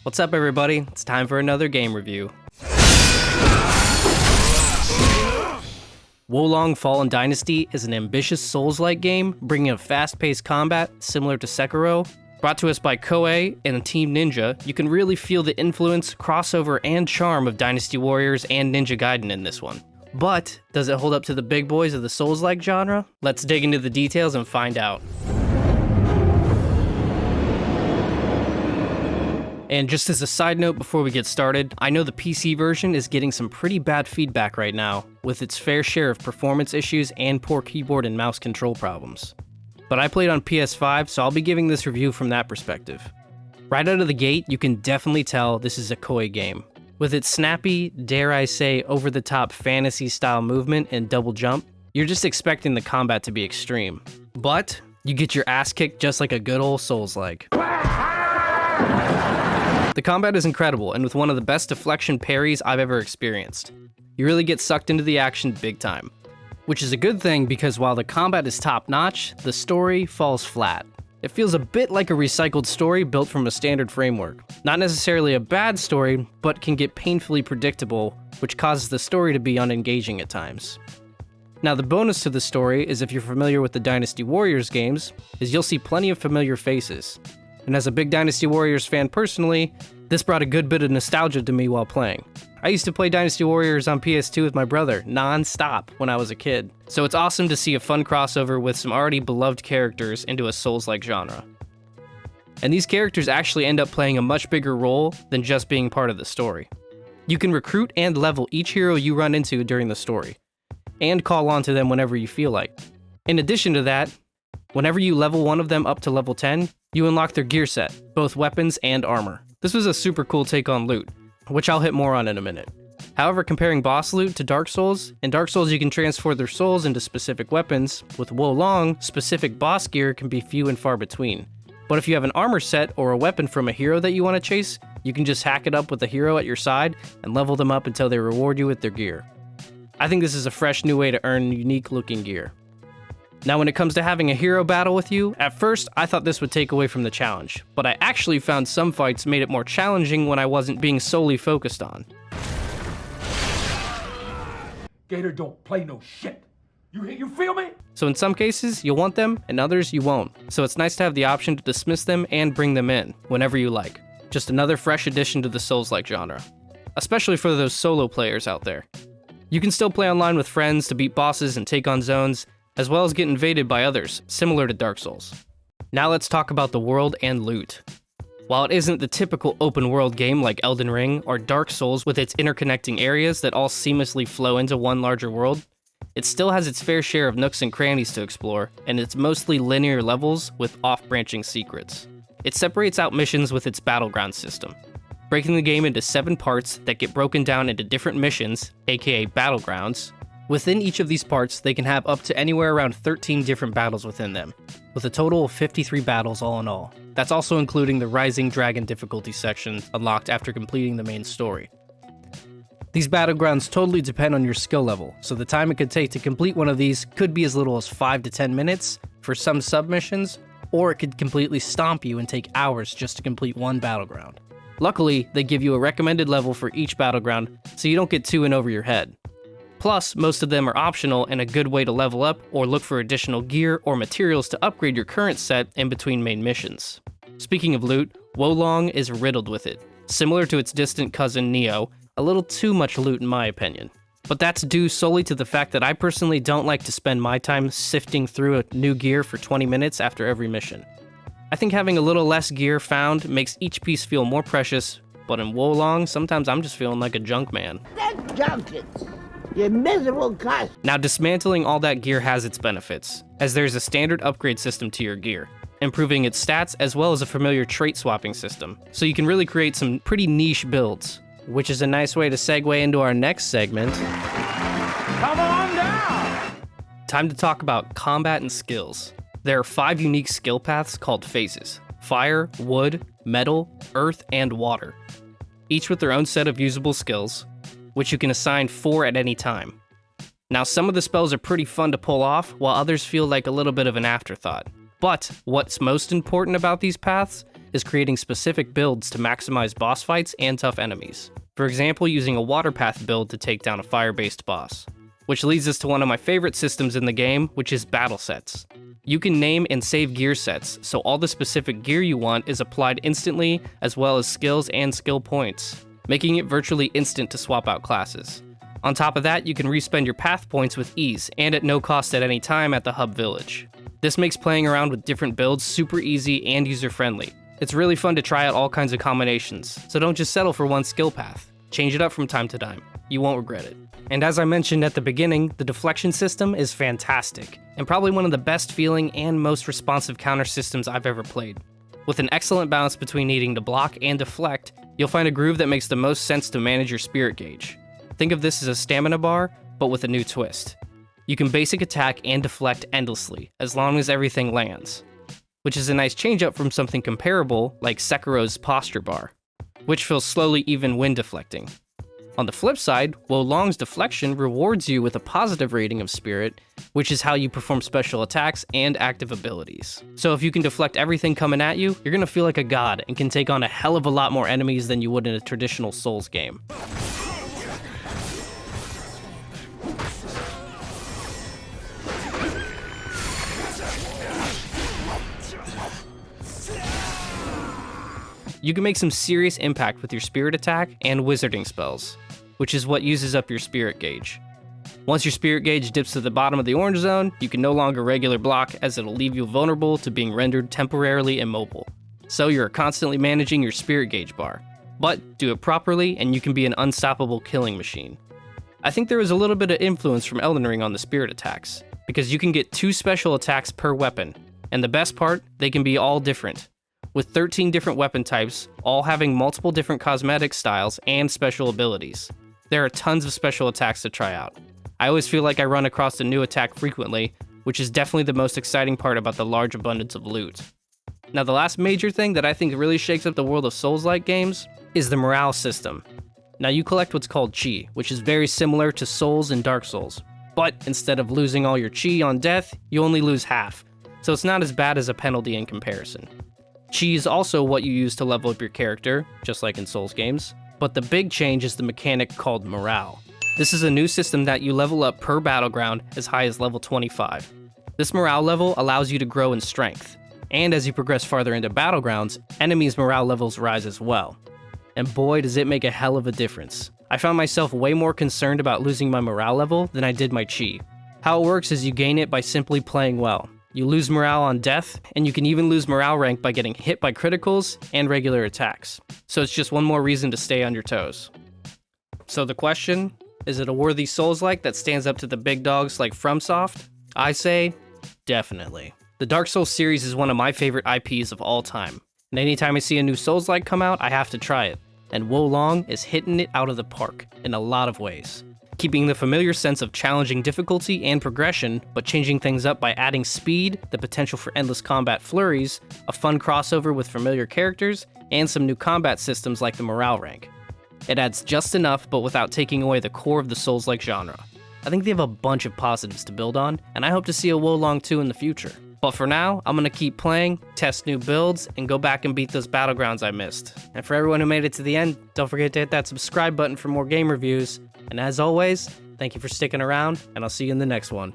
What's up, everybody? It's time for another game review. Wo Long Fallen Dynasty is an ambitious Souls-like game, bringing a fast-paced combat similar to Sekiro. Brought to us by Koei and Team Ninja, you can really feel the influence, crossover, and charm of Dynasty Warriors and Ninja Gaiden in this one. But, does it hold up to the big boys of the Souls-like genre? Let's dig into the details and find out. And just as a side note before we get started, I know the PC version is getting some pretty bad feedback right now, with its fair share of performance issues and poor keyboard and mouse control problems. But I played on PS5, so I'll be giving this review from that perspective. Right out of the gate, you can definitely tell this is a Koei game. With its snappy, dare I say, over-the-top fantasy-style movement and double jump, you're just expecting the combat to be extreme. But, you get your ass kicked just like a good old Souls-like. The combat is incredible, and with one of the best deflection parries I've ever experienced. You really get sucked into the action big time. Which is a good thing because while the combat is top-notch, the story falls flat. It feels a bit like a recycled story built from a standard framework. Not necessarily a bad story, but can get painfully predictable, which causes the story to be unengaging at times. Now the bonus to the story is if you're familiar with the Dynasty Warriors games, is you'll see plenty of familiar faces. And as a big Dynasty Warriors fan personally, this brought a good bit of nostalgia to me while playing. I used to play Dynasty Warriors on PS2 with my brother, non-stop, when I was a kid. So it's awesome to see a fun crossover with some already beloved characters into a Souls-like genre. And these characters actually end up playing a much bigger role than just being part of the story. You can recruit and level each hero you run into during the story, and call on to them whenever you feel like. In addition to that, whenever you level one of them up to level 10, you unlock their gear set, both weapons and armor. This was a super cool take on loot, which I'll hit more on in a minute. However, comparing boss loot to Dark Souls, in Dark Souls you can transfer their souls into specific weapons. With Wo Long, specific boss gear can be few and far between. But if you have an armor set or a weapon from a hero that you want to chase, you can just hack it up with the hero at your side and level them up until they reward you with their gear. I think this is a fresh new way to earn unique looking gear. Now when it comes to having a hero battle with you, at first I thought this would take away from the challenge, but I actually found some fights made it more challenging when I wasn't being solely focused on. Gator don't play no shit. You feel me? So in some cases, you'll want them, and others you won't. So it's nice to have the option to dismiss them and bring them in, whenever you like. Just another fresh addition to the Souls-like genre. Especially for those solo players out there. You can still play online with friends to beat bosses and take on zones, as well as get invaded by others, similar to Dark Souls. Now let's talk about the world and loot. While it isn't the typical open world game like Elden Ring or Dark Souls with its interconnecting areas that all seamlessly flow into one larger world, it still has its fair share of nooks and crannies to explore, and it's mostly linear levels with off-branching secrets. It separates out missions with its battleground system, breaking the game into 7 parts that get broken down into different missions, aka battlegrounds. Within each of these parts, they can have up to anywhere around 13 different battles within them, with a total of 53 battles all in all. That's also including the Rising Dragon difficulty section unlocked after completing the main story. These battlegrounds totally depend on your skill level, so the time it could take to complete one of these could be as little as 5 to 10 minutes for some submissions, or it could completely stomp you and take hours just to complete one battleground. Luckily, they give you a recommended level for each battleground, so you don't get too in over your head. Plus, most of them are optional and a good way to level up or look for additional gear or materials to upgrade your current set in between main missions. Speaking of loot, Wo Long is riddled with it. Similar to its distant cousin Nioh, a little too much loot in my opinion. But that's due solely to the fact that I personally don't like to spend my time sifting through a new gear for 20 minutes after every mission. I think having a little less gear found makes each piece feel more precious, but in Wo Long, sometimes I'm just feeling like a junk man. That's junkets! You miserable cuss! Now dismantling all that gear has its benefits, as there's a standard upgrade system to your gear, improving its stats as well as a familiar trait swapping system, so you can really create some pretty niche builds, which is a nice way to segue into our next segment. Come on down! Time to talk about combat and skills. There are 5 unique skill paths called phases: fire, wood, metal, earth, and water, each with their own set of usable skills, which you can assign 4 at any time. Now some of the spells are pretty fun to pull off, while others feel like a little bit of an afterthought. But what's most important about these paths is creating specific builds to maximize boss fights and tough enemies. For example, using a water path build to take down a fire-based boss. Which leads us to one of my favorite systems in the game, which is battle sets. You can name and save gear sets, so all the specific gear you want is applied instantly, as well as skills and skill points, making it virtually instant to swap out classes. On top of that, you can respend your path points with ease, and at no cost at any time at the hub village. This makes playing around with different builds super easy and user-friendly. It's really fun to try out all kinds of combinations, so don't just settle for one skill path. Change it up from time to time. You won't regret it. And as I mentioned at the beginning, the deflection system is fantastic, and probably one of the best feeling and most responsive counter systems I've ever played. With an excellent balance between needing to block and deflect, you'll find a groove that makes the most sense to manage your spirit gauge. Think of this as a stamina bar, but with a new twist. You can basic attack and deflect endlessly, as long as everything lands. Which is a nice change up from something comparable, like Sekiro's posture bar, which feels slowly even when deflecting. On the flip side, Wo Long's deflection rewards you with a positive rating of spirit, which is how you perform special attacks and active abilities. So if you can deflect everything coming at you, you're gonna feel like a god and can take on a hell of a lot more enemies than you would in a traditional Souls game. You can make some serious impact with your spirit attack and wizarding spells, which is what uses up your spirit gauge. Once your spirit gauge dips to the bottom of the orange zone, you can no longer regular block, as it'll leave you vulnerable to being rendered temporarily immobile. So you're constantly managing your spirit gauge bar. But do it properly and you can be an unstoppable killing machine. I think there was a little bit of influence from Elden Ring on the spirit attacks, because you can get 2 special attacks per weapon, and the best part, they can be all different, with 13 different weapon types, all having multiple different cosmetic styles and special abilities. There are tons of special attacks to try out. I always feel like I run across a new attack frequently, which is definitely the most exciting part about the large abundance of loot. Now the last major thing that I think really shakes up the world of Souls-like games is the morale system. Now you collect what's called Chi, which is very similar to Souls and Dark Souls, but instead of losing all your Chi on death, you only lose half, so it's not as bad as a penalty in comparison. Chi is also what you use to level up your character, just like in Souls games, but the big change is the mechanic called morale. This is a new system that you level up per battleground as high as level 25. This morale level allows you to grow in strength, and as you progress farther into battlegrounds, enemies' morale levels rise as well. And boy does it make a hell of a difference. I found myself way more concerned about losing my morale level than I did my Chi. How it works is you gain it by simply playing well. You lose morale on death, and you can even lose morale rank by getting hit by criticals and regular attacks. So it's just one more reason to stay on your toes. So the question, is it a worthy Souls-like that stands up to the big dogs like FromSoft? I say, definitely. The Dark Souls series is one of my favorite IPs of all time, and anytime I see a new Souls-like come out, I have to try it. And Wo Long is hitting it out of the park in a lot of ways. Keeping the familiar sense of challenging difficulty and progression, but changing things up by adding speed, the potential for endless combat flurries, a fun crossover with familiar characters, and some new combat systems like the morale rank. It adds just enough, but without taking away the core of the Souls-like genre. I think they have a bunch of positives to build on, and I hope to see a Wo Long 2 in the future. But for now, I'm gonna keep playing, test new builds, and go back and beat those battlegrounds I missed. And for everyone who made it to the end, don't forget to hit that subscribe button for more game reviews. And as always, thank you for sticking around, and I'll see you in the next one.